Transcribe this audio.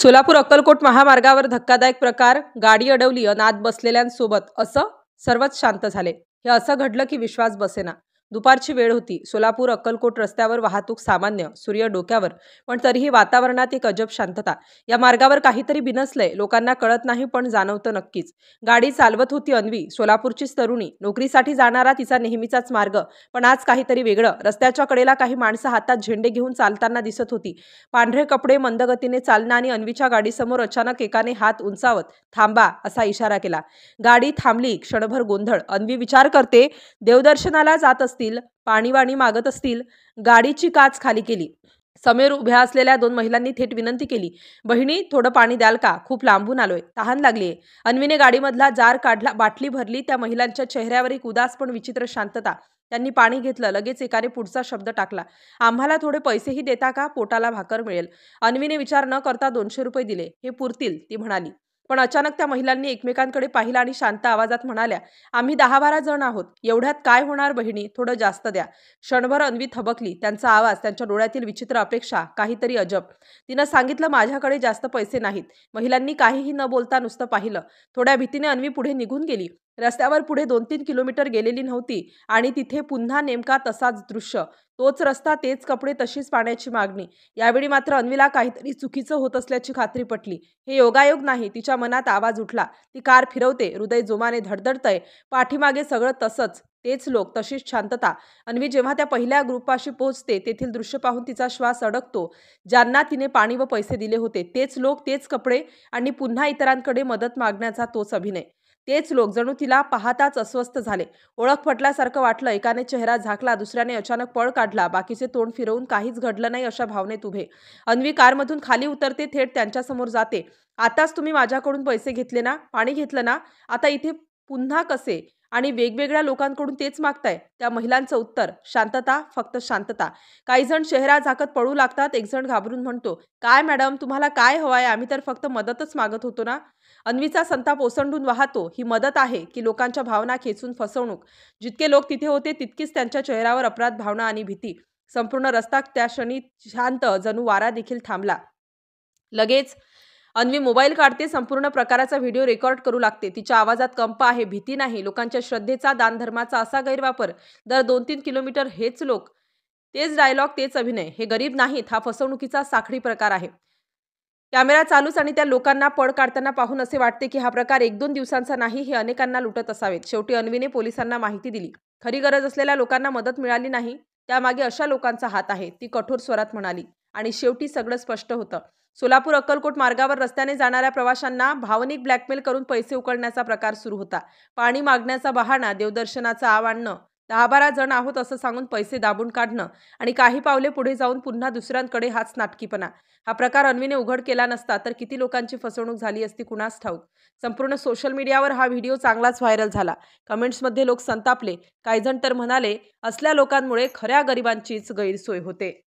सोलापूर अक्कलकोट महामार्गावर धक्कादायक प्रकार, गाडी अडवली अन आत बसलेल्यांसोबत, असं सर्वच शांत झाले। हे असं घडलं की विश्वास बसेना। दुपारची वेळ होती। सोलापूर अक्कलकोट रस्त्यावर वाहतूक सामान्य, सूर्य डोक्यावर, पण तरीही वातावरणात एक अजब शांतता। या मार्गावर काहीतरी बिनसलंय, लोकांना कळत नाही पण जाणवतं नक्कीच। गाडी चालवत होती अन्वी, सोलापूरचीच तरुणी, नोकरीसाठी जाणारा तिचा नेहमीचाच मार्ग, पण आज काहीतरी वेगळं। रस्त्याच्या कडेला काही माणसं हातात झेंडे घेऊन चालताना दिसत होती। पांढरे कपडे, मंद गतीने चालणं आणि अन्वीच्या गाडीसमोर अचानक एकाने हात उंचावत थांबा असा इशारा केला। गाडी थांबली। क्षणभर गोंधळ। अन्वी विचार करते, देवदर्शनाला जात असतील, पाणी मागत असतील। गाडीची काच खाली केली। समोर उभ्या असलेल्या दोन महिलांनी थेट विनंती केली, बहिणी थोडं पाणी द्याल का? खूप लांबून आलोय, तहान लागलीये। अन्वीने गाडीमधला जार काढला, बाटली भरली। त्या महिलांच्या चेहऱ्यावर एक उदास पण विचित्र शांतता। त्यांनी पाणी घेतलं। लगेच एकाने पुढचा शब्द टाकला, आम्हाला थोडे पैसेही देता का? पोटाला भाकर मिळेल। अन्वीने विचार न करता 200 रुपये दिले। हे पुरतील, ती म्हणाली। पण अचानक त्या महिलांनी एकमेकांकडे पाहिलं आणि शांत आवाजात म्हणाल्या, आम्ही 10-12 जण आहोत, एवढ्यात काय होणार बहिणी, थोडं जास्त द्या। क्षणभर अन्वी थबकली। त्यांचा आवाज, त्यांच्या डोळ्यातील विचित्र अपेक्षा, काहीतरी अजब। तिनं सांगितलं, माझ्याकडे जास्त पैसे नाहीत। महिलांनी काहीही न बोलता नुसतं पाहिलं। थोड्या भीतीने अन्वी पुढे निघून गेली। रस्त्यावर पुढे 2-3 किलोमीटर गेलेली नव्हती आणि तिथे पुन्हा नेमका तसाच दृश्य, तोच रस्ता, तेच कपडे, तशीच पाण्याची मागणी। यावेळी मात्र अन्वीला काहीतरी चुकीचं होत असल्याची खात्री पटली। हे योगायोग नाही, तिच्या मनात आवाज उठला। ती कार फिरवते, हृदय जोमाने धडधडतंय, पाठीमागे सगळं तसंच, तेच लोक, तशीच शांतता। अन्वी जेव्हा त्या पहिल्या ग्रुपपाशी पोहोचते, तेथील दृश्य पाहून तिचा श्वास अडकतो। ज्यांना तिने पाणी व पैसे दिले होते, तेच लोक, तेच कपडे आणि पुन्हा इतरांकडे मदत मागण्याचा तोच अभिनय। तेच लोक जणू तिला पाहताच अस्वस्थ झाले। ओळख पटल्यासारखं वाटलं। एकाने चेहरा झाकला, दुसऱ्याने अचानक पळ काढला, बाकीचे तोंड फिरवून काहीच घडलं नाही अशा भावनेत उभे। अन्वी कारमधून खाली उतरते, थेट त्यांच्यासमोर जाते। आताच तुम्ही माझ्याकडून पैसे घेतले ना, पाणी घेतलं ना, आता इथे पुन्हा कसे? आणि वेगवेगळ्या लोकांकडून तेच मागताय? त्या महिलांचं उत्तर, शांतता, फक्त शांतता। काही जण चेहरा झाकत पळू लागतात। एक जण घाबरून म्हणतो, काय मॅडम, तुम्हाला काय हवंय? आम्ही तर फक्त मदतच मागत होतो ना। अन्वीचा संताप ओसंडून वाहतो। ही मदत आहे की लोकांच्या भावना खेचून फसवणूक? जितके लोक तिथे होते तितकीच त्यांच्या चेहऱ्यावर अपराध भावना आणि भीती। संपूर्ण रस्ता त्या क्षणी शांत, जणू वारा देखील थांबला। लगेच अन्वी मोबाईल काढते, संपूर्ण प्रकाराचा व्हिडिओ रेकॉर्ड करू लागते। तिच्या आवाजात कंप आहे, भीती नाही, लोकांच्या श्रद्धेचा, दानधर्माचा असा गैरवापर। दर 2-3 किलोमीटर हेच लोक, तेच डायलॉग, तेच अभिनय। हे गरीब नाहीत, हा फसवणुकीचा साखळी प्रकार आहे। कॅमेरा चालूच आणि त्या लोकांना पळ काढताना पाहून असे वाटते की हा प्रकार 1-2 दिवसांचा नाही, हे अनेकांना लुटत असावेत। शेवटी अन्वीने पोलिसांना माहिती दिली। खरी गरज असलेल्या लोकांना मदत मिळाली नाही, त्यामागे अशा लोकांचा हात आहे, ती कठोर स्वरात म्हणाली। आणि शेवटी सगळं स्पष्ट होतं। सोलापूर अक्कलकोट मार्गावर रस्त्याने जाणाऱ्या प्रवाशांना भावनिक ब्लॅकमेल करून पैसे उकळण्याचा प्रकार सुरू होता। पाणी मागण्याचा बहाणा, देवदर्शनाचं आव आणणं, 10-12 जण आहोत असं सांगून पैसे दाबून काढणं आणि काही पावले पुढे जाऊन पुन्हा दुसऱ्यांकडे, हाच नाटकीपणा। हा प्रकार अन्वीने उघड केला नसता तर किती लोकांची फसवणूक झाली असती कुणास ठाऊक। संपूर्ण सोशल मीडियावर हा व्हिडिओ चांगलाच व्हायरल झाला। कमेंट्समध्ये लोक संतापले। काही जण तर म्हणाले, असल्या लोकांमुळे खऱ्या गरिबांचीच गैरसोय होते।